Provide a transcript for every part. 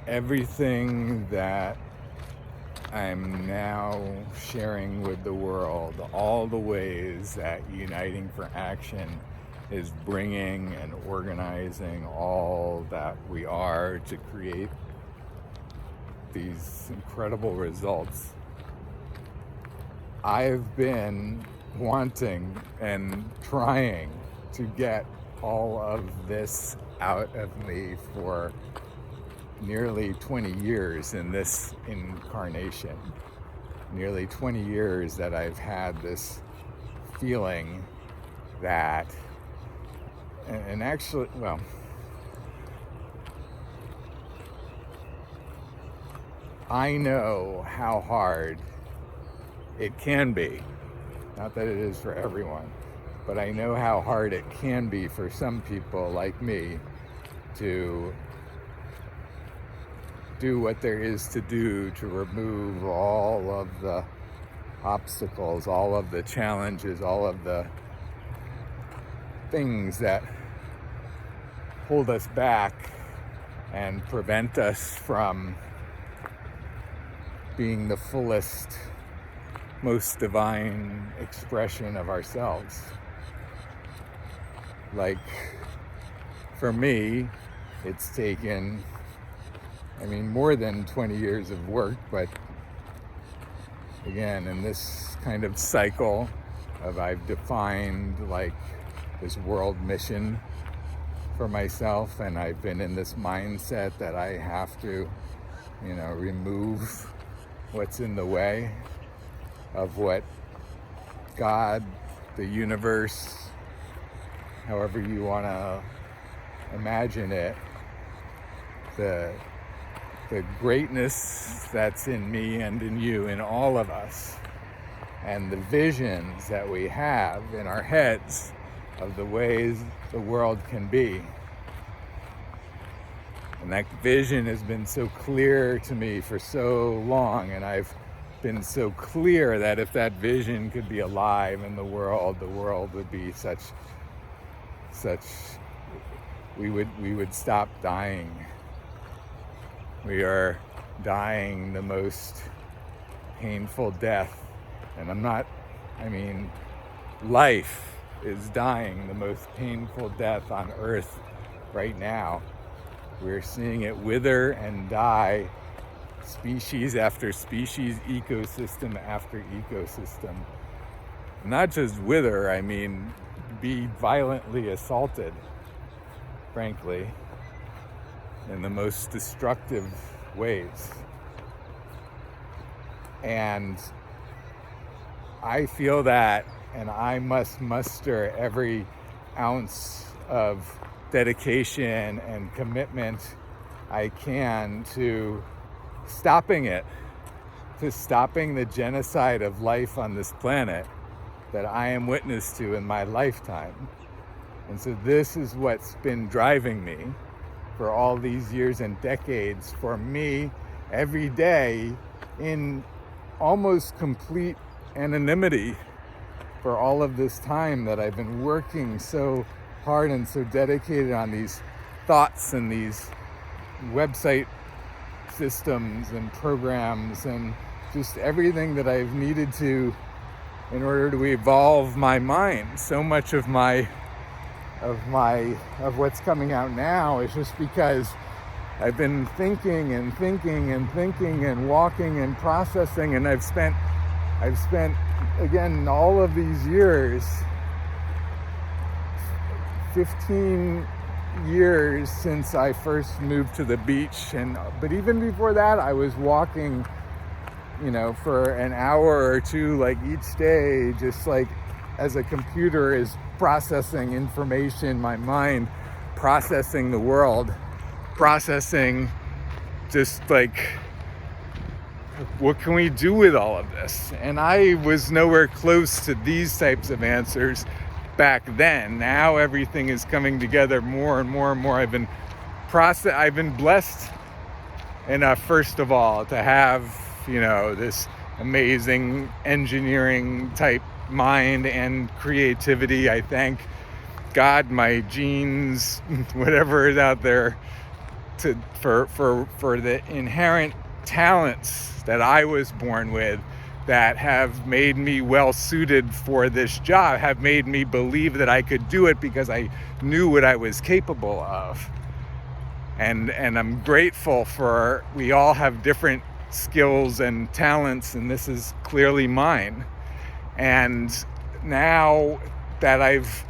everything that I'm now sharing with the world, all the ways that Uniting for Action is bringing and organizing all that we are to create these incredible results. I've been wanting and trying to get all of this out of me for nearly 20 years in this incarnation. Nearly 20 years that I've had this feeling that, and actually, well, I know how hard it can be. Not that it is for everyone, but I know how hard it can be for some people like me to do what there is to do to remove all of the obstacles, all of the challenges, all of the things that hold us back and prevent us from being the fullest, most divine expression of ourselves. Like, for me, it's taken, more than 20 years of work, but again, in this kind of cycle of I've defined like this world mission for myself, and I've been in this mindset that I have to, remove what's in the way of what God, the universe, however you want to imagine it, the greatness that's in me and in you, in all of us, and the visions that we have in our heads of the ways the world can be. And that vision has been so clear to me for so long, and I've been so clear that if that vision could be alive in the world would be such we would stop dying. We are dying the most painful death, and life is dying the most painful death on earth right now. We're seeing it wither and die, species after species, ecosystem after ecosystem. Not just wither, be violently assaulted, frankly, in the most destructive ways. And I feel that, and I must muster every ounce of dedication and commitment I can to stopping it, to stopping the genocide of life on this planet that I am witness to in my lifetime. And so this is what's been driving me for all these years and decades, for me, every day, in almost complete anonymity for all of this time that I've been working so hard and so dedicated on these thoughts and these website systems and programs and just everything that I've needed to in order to evolve my mind. So much of what's coming out now is just because I've been thinking and walking and processing, and I've spent again all of these years, 15 years since I first moved to the beach, but even before that I was walking for an hour or two like each day, just like as a computer is processing information, my mind processing the world, processing just like, what can we do with all of this? And I was nowhere close to these types of answers back then. Now everything is coming together more and more and more. I've been blessed enough, first of all, to have this amazing engineering type mind and creativity. I thank God, my genes, whatever is out there, for the inherent talents that I was born with that have made me well suited for this job, have made me believe that I could do it because I knew what I was capable of. And I'm grateful for, we all have different skills and talents, and this is clearly mine. And now that I've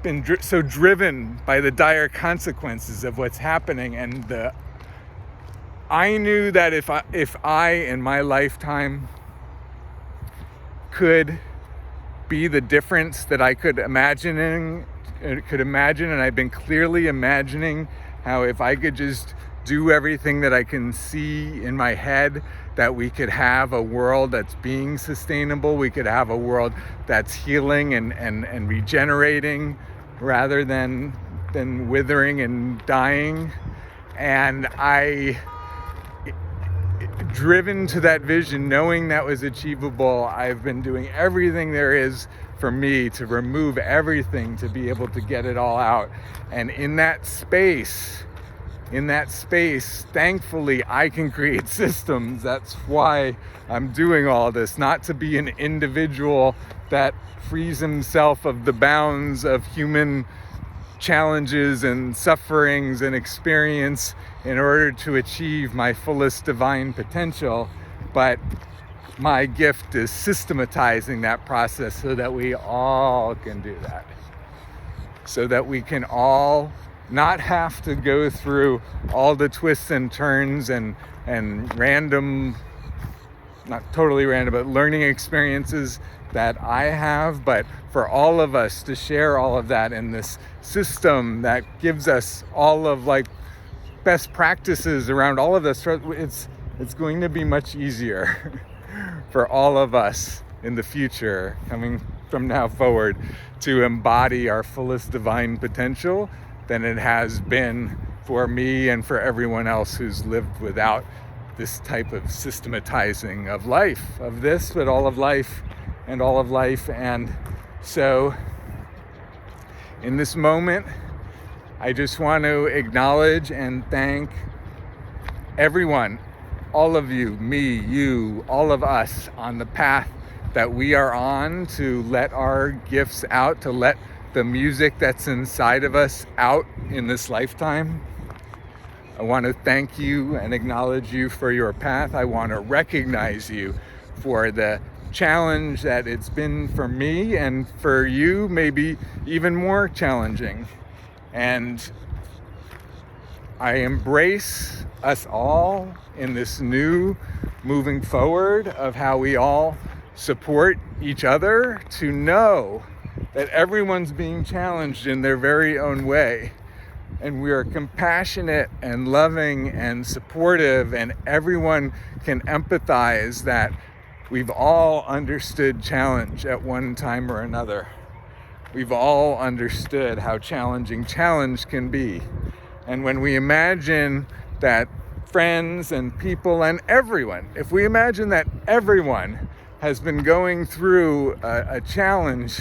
been so driven by the dire consequences of what's happening, and I knew that if I in my lifetime could be the difference that I could imagine, and I've been clearly imagining how if I could just do everything that I can see in my head, that we could have a world that's being sustainable, we could have a world that's healing and regenerating rather than withering and dying. And driven to that vision, knowing that was achievable, I've been doing everything there is for me to remove everything to be able to get it all out. And in that space, thankfully, I can create systems. That's why I'm doing all this, not to be an individual that frees himself of the bounds of human challenges and sufferings and experience in order to achieve my fullest divine potential. But my gift is systematizing that process so that we all can do that. So that we can all not have to go through all the twists and turns and random, not totally random, but learning experiences that I have, but for all of us to share all of that in this system that gives us all of like best practices around all of this. It's going to be much easier for all of us in the future, coming from now forward, to embody our fullest divine potential than it has been for me and for everyone else who's lived without this type of systematizing of life, of this, but all of life and all of life. And so in this moment, I just want to acknowledge and thank everyone, all of you, me, you, all of us on the path that we are on to let our gifts out, to let the music that's inside of us out in this lifetime. I want to thank you and acknowledge you for your path. I want to recognize you for the challenge that it's been for me, and for you, maybe even more challenging. And I embrace us all in this new moving forward of how we all support each other, to know that everyone's being challenged in their very own way. And we are compassionate and loving and supportive, and everyone can empathize that we've all understood challenge at one time or another. We've all understood how challenging challenge can be. And when we imagine that friends and people and everyone, if we imagine that everyone has been going through a challenge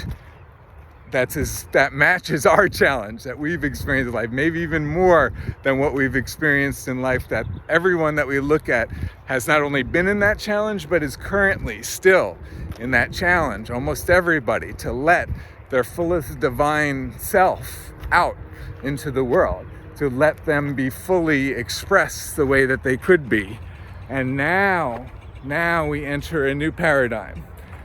that matches our challenge that we've experienced in life, maybe even more than what we've experienced in life, that everyone that we look at has not only been in that challenge, but is currently still in that challenge. Almost everybody, to let their fullest divine self out into the world, to let them be fully expressed the way that they could be. And now we enter a new paradigm.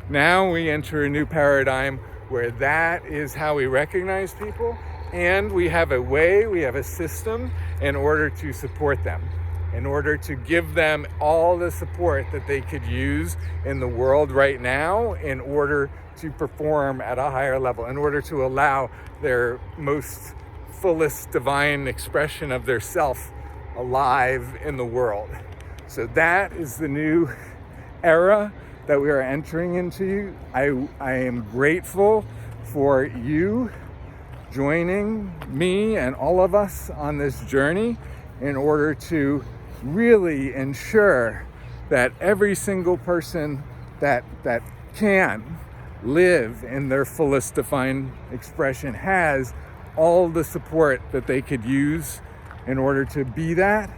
Now we enter a new paradigm where that is how we recognize people, and we have a way, we have a system in order to support them, in order to give them all the support that they could use in the world right now, in order to perform at a higher level, in order to allow their most fullest divine expression of their self alive in the world. So that is the new era that we are entering into. I am grateful for you joining me and all of us on this journey in order to really ensure that every single person that can live in their fullest defined expression has all the support that they could use in order to be that,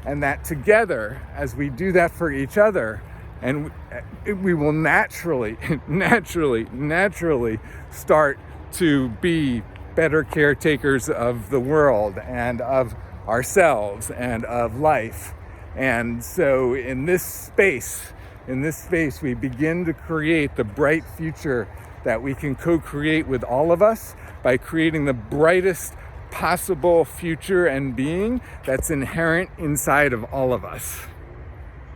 and that together, as we do that for each other, and we will naturally start to be better caretakers of the world and of ourselves and of life. And so in this space, we begin to create the bright future that we can co-create with all of us by creating the brightest possible future and being that's inherent inside of all of us.